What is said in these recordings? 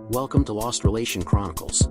Welcome to Lost Relation Chronicles.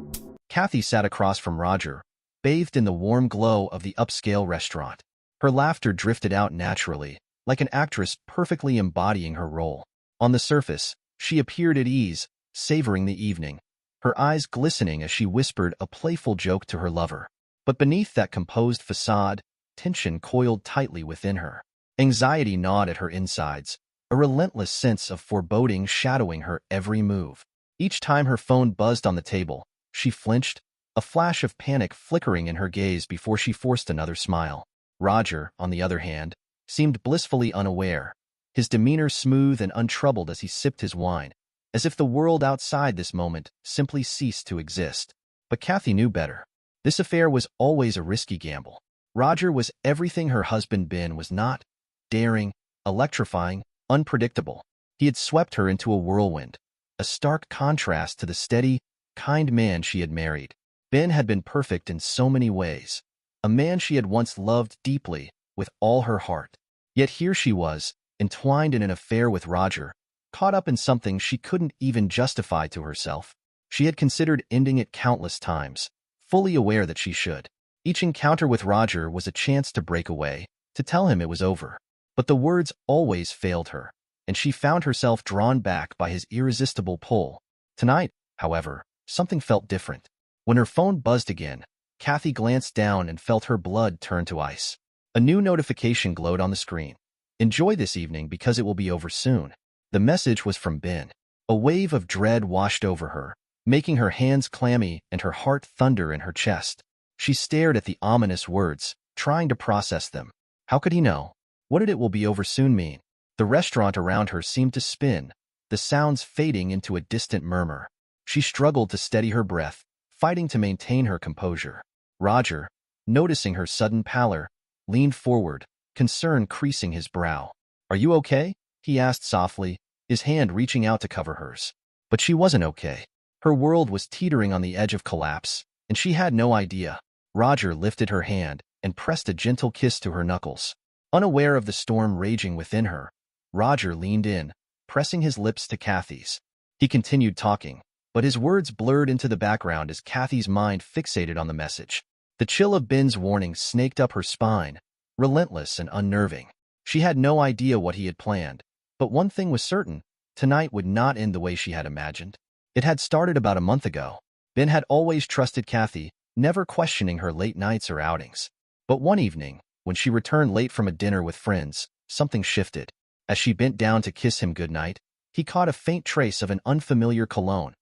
Kathy sat across from Roger, bathed in the warm glow of the upscale restaurant. Her laughter drifted out naturally, like an actress perfectly embodying her role. On the surface, she appeared at ease, savoring the evening, her eyes glistening as she whispered a playful joke to her lover. But beneath that composed facade, tension coiled tightly within her. Anxiety gnawed at her insides, a relentless sense of foreboding shadowing her every move. Each time her phone buzzed on the table, she flinched, a flash of panic flickering in her gaze before she forced another smile. Roger, on the other hand, seemed blissfully unaware, his demeanor smooth and untroubled as he sipped his wine, as if the world outside this moment simply ceased to exist. But Kathy knew better. This affair was always a risky gamble. Roger was everything her husband Ben was not: daring, electrifying, unpredictable. He had swept her into a whirlwind, a stark contrast to the steady, kind man she had married. Ben had been perfect in so many ways, a man she had once loved deeply, with all her heart. Yet here she was, entwined in an affair with Roger, caught up in something she couldn't even justify to herself. She had considered ending it countless times, fully aware that she should. Each encounter with Roger was a chance to break away, to tell him it was over. But the words always failed her, and she found herself drawn back by his irresistible pull. Tonight, however, something felt different. When her phone buzzed again, Kathy glanced down and felt her blood turn to ice. A new notification glowed on the screen. "Enjoy this evening because it will be over soon." The message was from Ben. A wave of dread washed over her, making her hands clammy and her heart thunder in her chest. She stared at the ominous words, trying to process them. How could he know? What did "it will be over soon" mean? The restaurant around her seemed to spin, the sounds fading into a distant murmur. She struggled to steady her breath, fighting to maintain her composure. Roger, noticing her sudden pallor, leaned forward, concern creasing his brow. "Are you okay?" he asked softly, his hand reaching out to cover hers. But she wasn't okay. Her world was teetering on the edge of collapse, and she had no idea. Roger lifted her hand and pressed a gentle kiss to her knuckles. Unaware of the storm raging within her, Roger leaned in, pressing his lips to Kathy's. He continued talking, but his words blurred into the background as Kathy's mind fixated on the message. The chill of Ben's warning snaked up her spine, relentless and unnerving. She had no idea what he had planned, but one thing was certain: tonight would not end the way she had imagined. It had started about a month ago. Ben had always trusted Kathy, never questioning her late nights or outings. But one evening, when she returned late from a dinner with friends, something shifted. As she bent down to kiss him goodnight, he caught a faint trace of an unfamiliar cologne.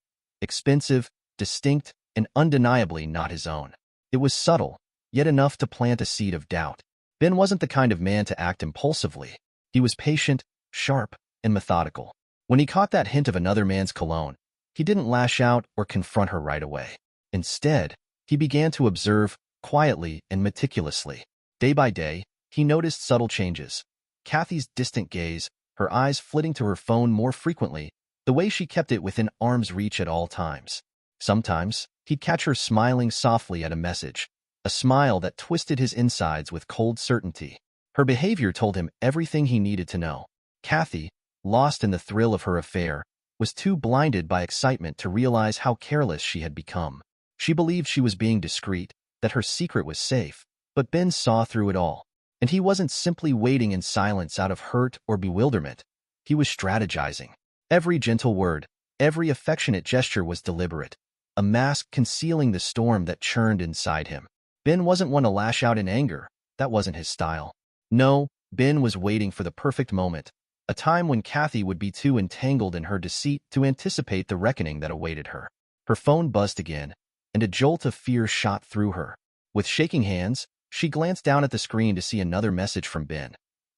Expensive, distinct, and undeniably not his own. It was subtle, yet enough to plant a seed of doubt. Ben wasn't the kind of man to act impulsively. He was patient, sharp, and methodical. When he caught that hint of another man's cologne, he didn't lash out or confront her right away. Instead, he began to observe, quietly and meticulously. Day by day, he noticed subtle changes. Kathy's distant gaze, her eyes flitting to her phone more frequently, the way she kept it within arm's reach at all times. Sometimes, he'd catch her smiling softly at a message, a smile that twisted his insides with cold certainty. Her behavior told him everything he needed to know. Kathy, lost in the thrill of her affair, was too blinded by excitement to realize how careless she had become. She believed she was being discreet, that her secret was safe, but Ben saw through it all. And he wasn't simply waiting in silence out of hurt or bewilderment. He was strategizing. Every gentle word, every affectionate gesture was deliberate, a mask concealing the storm that churned inside him. Ben wasn't one to lash out in anger. That wasn't his style. No, Ben was waiting for the perfect moment, a time when Kathy would be too entangled in her deceit to anticipate the reckoning that awaited her. Her phone buzzed again, and a jolt of fear shot through her. With shaking hands, she glanced down at the screen to see another message from Ben.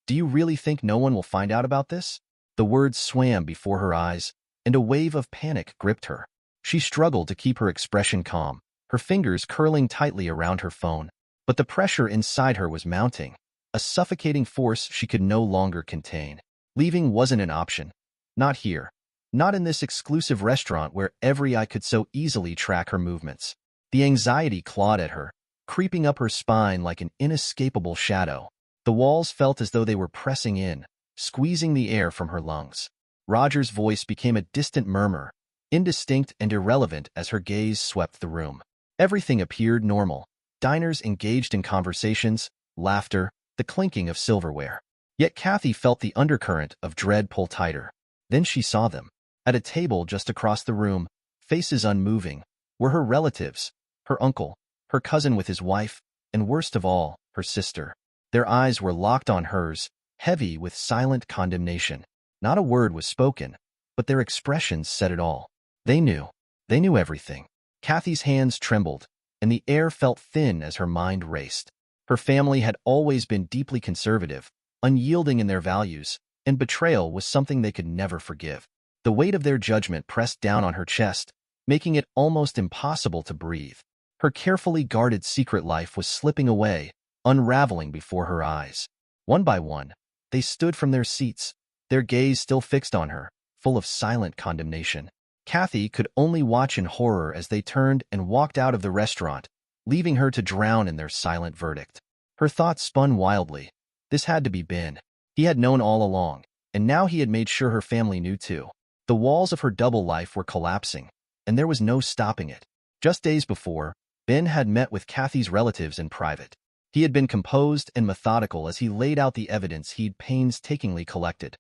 "Do you really think no one will find out about this?" The words swam before her eyes, and a wave of panic gripped her. She struggled to keep her expression calm, her fingers curling tightly around her phone. But the pressure inside her was mounting, a suffocating force she could no longer contain. Leaving wasn't an option. Not here. Not in this exclusive restaurant where every eye could so easily track her movements. The anxiety clawed at her, creeping up her spine like an inescapable shadow. The walls felt as though they were pressing in, squeezing the air from her lungs. Roger's voice became a distant murmur, indistinct and irrelevant as her gaze swept the room. Everything appeared normal. Diners engaged in conversations, laughter, the clinking of silverware. Yet Kathy felt the undercurrent of dread pull tighter. Then she saw them. At a table just across the room, faces unmoving, were her relatives, her uncle, her cousin with his wife, and worst of all, her sister. Their eyes were locked on hers, heavy with silent condemnation. Not a word was spoken, but their expressions said it all. They knew. They knew everything. Kathy's hands trembled, and the air felt thin as her mind raced. Her family had always been deeply conservative, unyielding in their values, and betrayal was something they could never forgive. The weight of their judgment pressed down on her chest, making it almost impossible to breathe. Her carefully guarded secret life was slipping away, unraveling before her eyes. One by one, they stood from their seats, their gaze still fixed on her, full of silent condemnation. Kathy could only watch in horror as they turned and walked out of the restaurant, leaving her to drown in their silent verdict. Her thoughts spun wildly. This had to be Ben. He had known all along, and now he had made sure her family knew too. The walls of her double life were collapsing, and there was no stopping it. Just days before, Ben had met with Kathy's relatives in private. He had been composed and methodical as he laid out the evidence he'd painstakingly collected.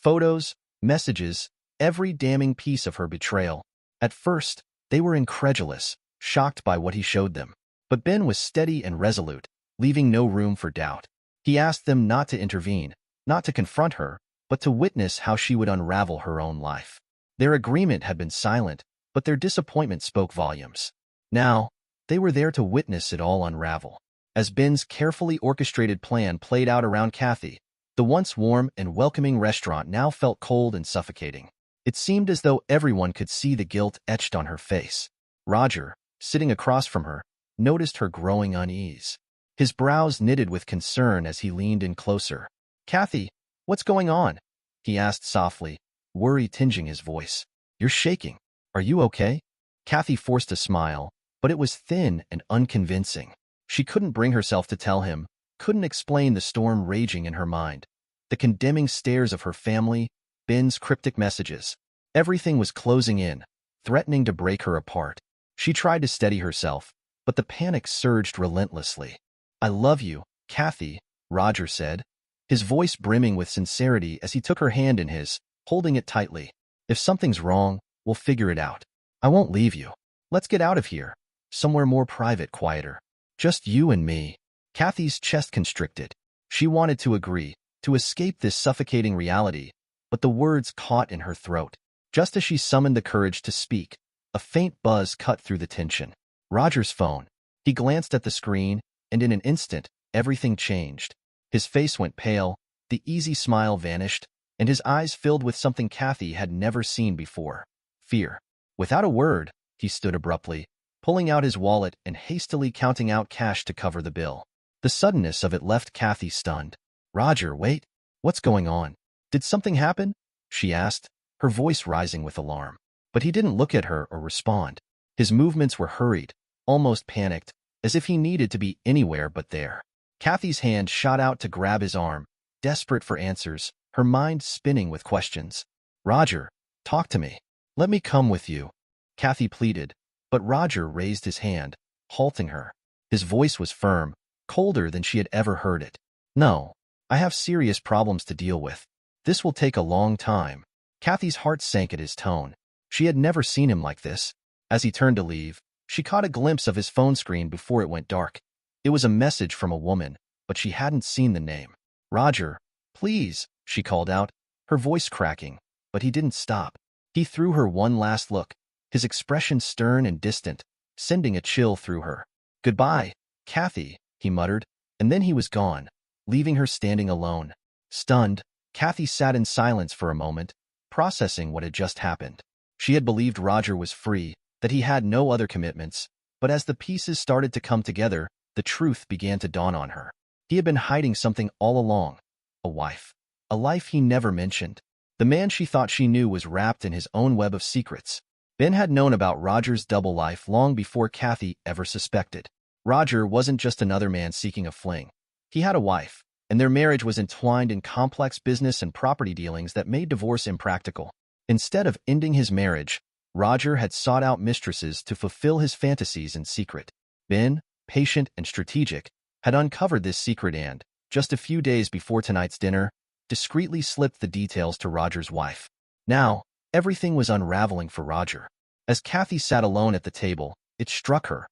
Photos, messages, every damning piece of her betrayal. At first, they were incredulous, shocked by what he showed them. But Ben was steady and resolute, leaving no room for doubt. He asked them not to intervene, not to confront her, but to witness how she would unravel her own life. Their agreement had been silent, but their disappointment spoke volumes. Now, they were there to witness it all unravel. As Ben's carefully orchestrated plan played out around Kathy, the once warm and welcoming restaurant now felt cold and suffocating. It seemed as though everyone could see the guilt etched on her face. Roger, sitting across from her, noticed her growing unease. His brows knitted with concern as he leaned in closer. "Kathy, what's going on?" he asked softly, worry tinging his voice. "You're shaking. Are you okay?" Kathy forced a smile, but it was thin and unconvincing. She couldn't bring herself to tell him, couldn't explain the storm raging in her mind. The condemning stares of her family, Ben's cryptic messages. Everything was closing in, threatening to break her apart. She tried to steady herself, but the panic surged relentlessly. "I love you, Kathy," Roger said, his voice brimming with sincerity as he took her hand in his, holding it tightly. "If something's wrong, we'll figure it out. I won't leave you. Let's get out of here. Somewhere more private, quieter. Just you and me." Kathy's chest constricted. She wanted to agree, to escape this suffocating reality, but the words caught in her throat. Just as she summoned the courage to speak, a faint buzz cut through the tension. Roger's phone. He glanced at the screen, and in an instant, everything changed. His face went pale, the easy smile vanished, and his eyes filled with something Kathy had never seen before. Fear. Without a word, he stood abruptly, pulling out his wallet and hastily counting out cash to cover the bill. The suddenness of it left Kathy stunned. "Roger, wait. What's going on? Did something happen?" she asked, her voice rising with alarm. But he didn't look at her or respond. His movements were hurried, almost panicked, as if he needed to be anywhere but there. Kathy's hand shot out to grab his arm, desperate for answers, her mind spinning with questions. "Roger, talk to me. Let me come with you," Kathy pleaded, but Roger raised his hand, halting her. His voice was firm, colder than she had ever heard it. "No, I have serious problems to deal with. This will take a long time." Kathy's heart sank at his tone. She had never seen him like this. As he turned to leave, she caught a glimpse of his phone screen before it went dark. It was a message from a woman, but she hadn't seen the name. "Roger, please," she called out, her voice cracking, but he didn't stop. He threw her one last look, his expression stern and distant, sending a chill through her. "Goodbye, Kathy," he muttered, and then he was gone, leaving her standing alone. Stunned, Kathy sat in silence for a moment, processing what had just happened. She had believed Roger was free, that he had no other commitments, but as the pieces started to come together, the truth began to dawn on her. He had been hiding something all along. A wife. A life he never mentioned. The man she thought she knew was wrapped in his own web of secrets. Ben had known about Roger's double life long before Kathy ever suspected. Roger wasn't just another man seeking a fling. He had a wife, and their marriage was entwined in complex business and property dealings that made divorce impractical. Instead of ending his marriage, Roger had sought out mistresses to fulfill his fantasies in secret. Ben, patient and strategic, had uncovered this secret and, just a few days before tonight's dinner, discreetly slipped the details to Roger's wife. Now, everything was unraveling for Roger. As Kathy sat alone at the table, it struck her.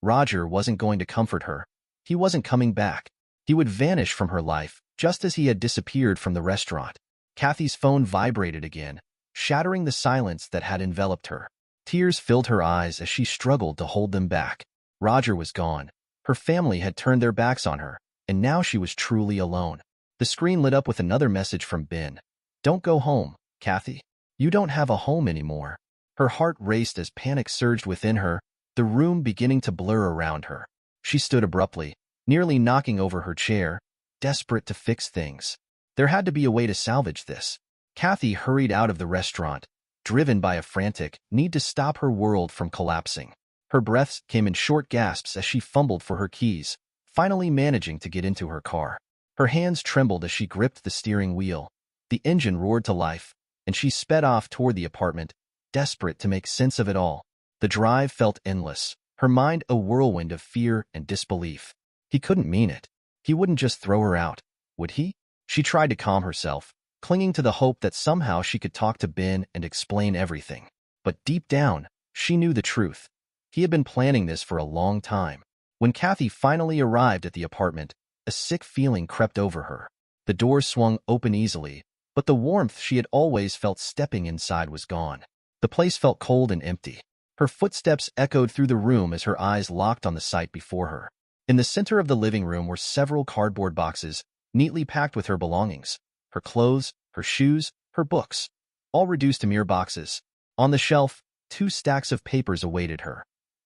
Roger wasn't going to comfort her. He wasn't coming back. He would vanish from her life, just as he had disappeared from the restaurant. Kathy's phone vibrated again, shattering the silence that had enveloped her. Tears filled her eyes as she struggled to hold them back. Roger was gone. Her family had turned their backs on her, and now she was truly alone. The screen lit up with another message from Ben. "Don't go home, Kathy. You don't have a home anymore." Her heart raced as panic surged within her, the room beginning to blur around her. She stood abruptly, nearly knocking over her chair, desperate to fix things. There had to be a way to salvage this. Kathy hurried out of the restaurant, driven by a frantic need to stop her world from collapsing. Her breaths came in short gasps as she fumbled for her keys, finally managing to get into her car. Her hands trembled as she gripped the steering wheel. The engine roared to life, and she sped off toward the apartment, desperate to make sense of it all. The drive felt endless, her mind a whirlwind of fear and disbelief. He couldn't mean it. He wouldn't just throw her out, would he? She tried to calm herself, clinging to the hope that somehow she could talk to Ben and explain everything. But deep down, she knew the truth. He had been planning this for a long time. When Kathy finally arrived at the apartment, a sick feeling crept over her. The door swung open easily, but the warmth she had always felt stepping inside was gone. The place felt cold and empty. Her footsteps echoed through the room as her eyes locked on the sight before her. In the center of the living room were several cardboard boxes, neatly packed with her belongings, her clothes, her shoes, her books, all reduced to mere boxes. On the shelf, 2 stacks of papers awaited her.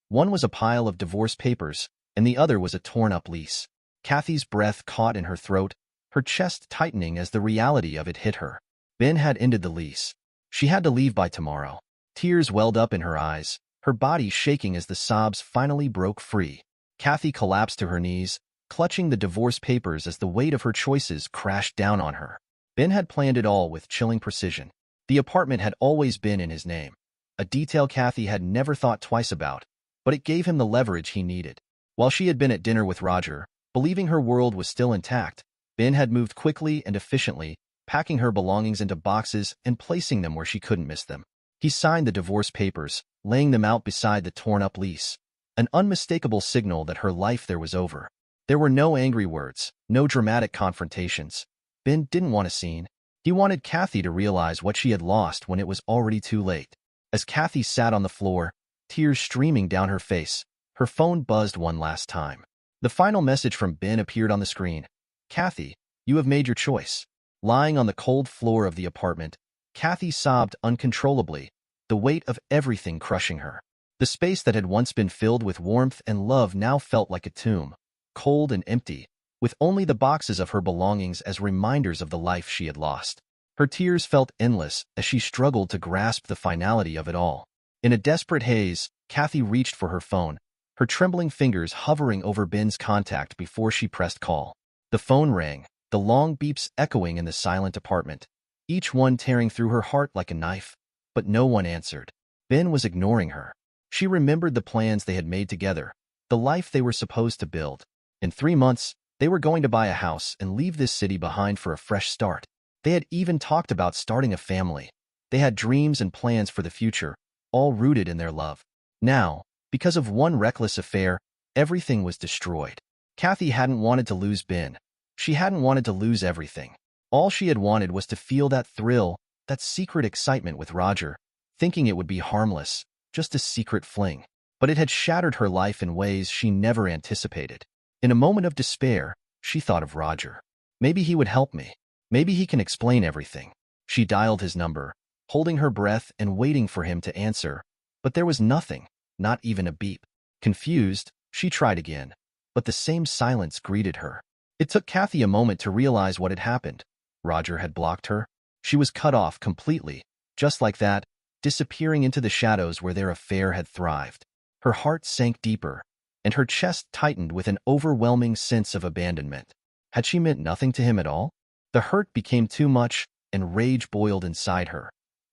One was a pile of divorce papers, and the other was a torn-up lease. Kathy's breath caught in her throat, her chest tightening as the reality of it hit her. Ben had ended the lease. She had to leave by tomorrow. Tears welled up in her eyes, her body shaking as the sobs finally broke free. Kathy collapsed to her knees, clutching the divorce papers as the weight of her choices crashed down on her. Ben had planned it all with chilling precision. The apartment had always been in his name, a detail Kathy had never thought twice about, but it gave him the leverage he needed. While she had been at dinner with Roger, believing her world was still intact, Ben had moved quickly and efficiently, packing her belongings into boxes and placing them where she couldn't miss them. He signed the divorce papers, laying them out beside the torn-up lease, an unmistakable signal that her life there was over. There were no angry words, no dramatic confrontations. Ben didn't want a scene. He wanted Kathy to realize what she had lost when it was already too late. As Kathy sat on the floor, tears streaming down her face, her phone buzzed one last time. The final message from Ben appeared on the screen. "Kathy, you have made your choice." Lying on the cold floor of the apartment, Kathy sobbed uncontrollably, the weight of everything crushing her. The space that had once been filled with warmth and love now felt like a tomb, cold and empty, with only the boxes of her belongings as reminders of the life she had lost. Her tears felt endless as she struggled to grasp the finality of it all. In a desperate haze, Kathy reached for her phone, her trembling fingers hovering over Ben's contact before she pressed call. The phone rang, the long beeps echoing in the silent apartment, each one tearing through her heart like a knife, but no one answered. Ben was ignoring her. She remembered the plans they had made together, the life they were supposed to build. In 3 months, they were going to buy a house and leave this city behind for a fresh start. They had even talked about starting a family. They had dreams and plans for the future, all rooted in their love. Now, because of one reckless affair, everything was destroyed. Kathy hadn't wanted to lose Ben. She hadn't wanted to lose everything. All she had wanted was to feel that thrill, that secret excitement with Roger, thinking it would be harmless, just a secret fling. But it had shattered her life in ways she never anticipated. In a moment of despair, she thought of Roger. Maybe he would help me. Maybe he can explain everything. She dialed his number, holding her breath and waiting for him to answer, but there was nothing, not even a beep. Confused, she tried again, but the same silence greeted her. It took Kathy a moment to realize what had happened. Roger had blocked her. She was cut off completely, just like that, disappearing into the shadows where their affair had thrived. Her heart sank deeper, and her chest tightened with an overwhelming sense of abandonment. Had she meant nothing to him at all? The hurt became too much, and rage boiled inside her.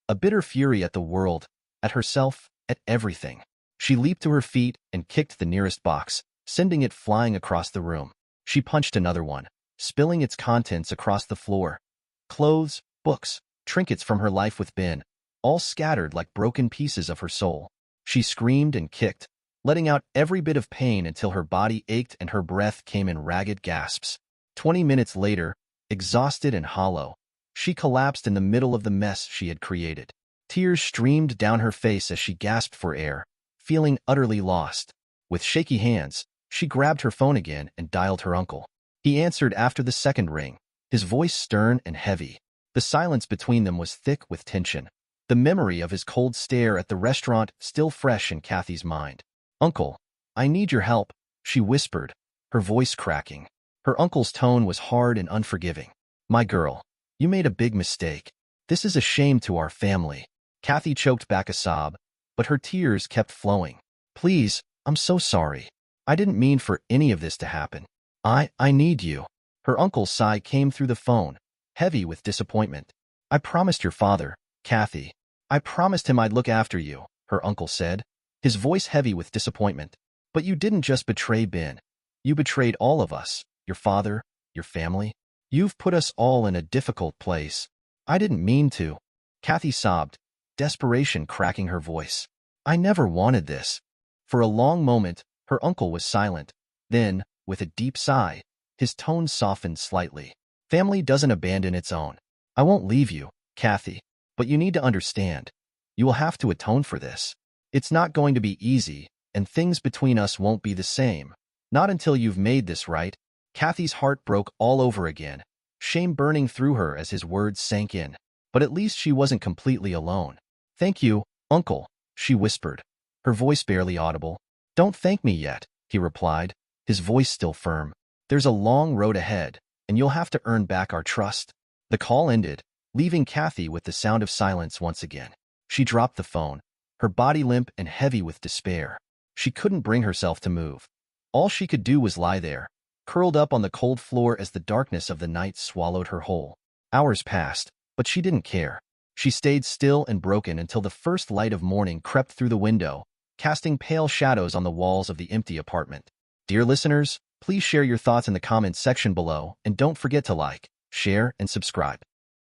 A bitter fury at the world, at herself, at everything. She leaped to her feet and kicked the nearest box, sending it flying across the room. She punched another one, spilling its contents across the floor. Clothes, books, trinkets from her life with Ben, all scattered like broken pieces of her soul. She screamed and kicked, letting out every bit of pain until her body ached and her breath came in ragged gasps. 20 minutes later, exhausted and hollow, she collapsed in the middle of the mess she had created. Tears streamed down her face as she gasped for air, feeling utterly lost. With shaky hands, she grabbed her phone again and dialed her uncle. He answered after the second ring, his voice stern and heavy. The silence between them was thick with tension, the memory of his cold stare at the restaurant still fresh in Kathy's mind. "Uncle, I need your help," she whispered, her voice cracking. Her uncle's tone was hard and unforgiving. "My girl, you made a big mistake. This is a shame to our family." Kathy choked back a sob, but her tears kept flowing. "Please, I'm so sorry. I didn't mean for any of this to happen. I need you." Her uncle's sigh came through the phone, heavy with disappointment. "I promised your father, Kathy. I promised him I'd look after you," her uncle said, his voice heavy with disappointment. "But you didn't just betray Ben. You betrayed all of us, your father, your family. You've put us all in a difficult place. I didn't mean to." Kathy sobbed, desperation cracking her voice. "I never wanted this." For a long moment, her uncle was silent. Then, with a deep sigh, his tone softened slightly. "Family doesn't abandon its own. I won't leave you, Kathy, but you need to understand. You will have to atone for this. It's not going to be easy, and things between us won't be the same. Not until you've made this right." Kathy's heart broke all over again, shame burning through her as his words sank in. But at least she wasn't completely alone. "Thank you, Uncle," she whispered, her voice barely audible. "Don't thank me yet," he replied, his voice still firm. "There's a long road ahead, and you'll have to earn back our trust." The call ended, leaving Kathy with the sound of silence once again. She dropped the phone, her body limp and heavy with despair. She couldn't bring herself to move. All she could do was lie there, curled up on the cold floor as the darkness of the night swallowed her whole. Hours passed, but she didn't care. She stayed still and broken until the first light of morning crept through the window, casting pale shadows on the walls of the empty apartment. Dear listeners, please share your thoughts in the comments section below, and don't forget to like, share, and subscribe.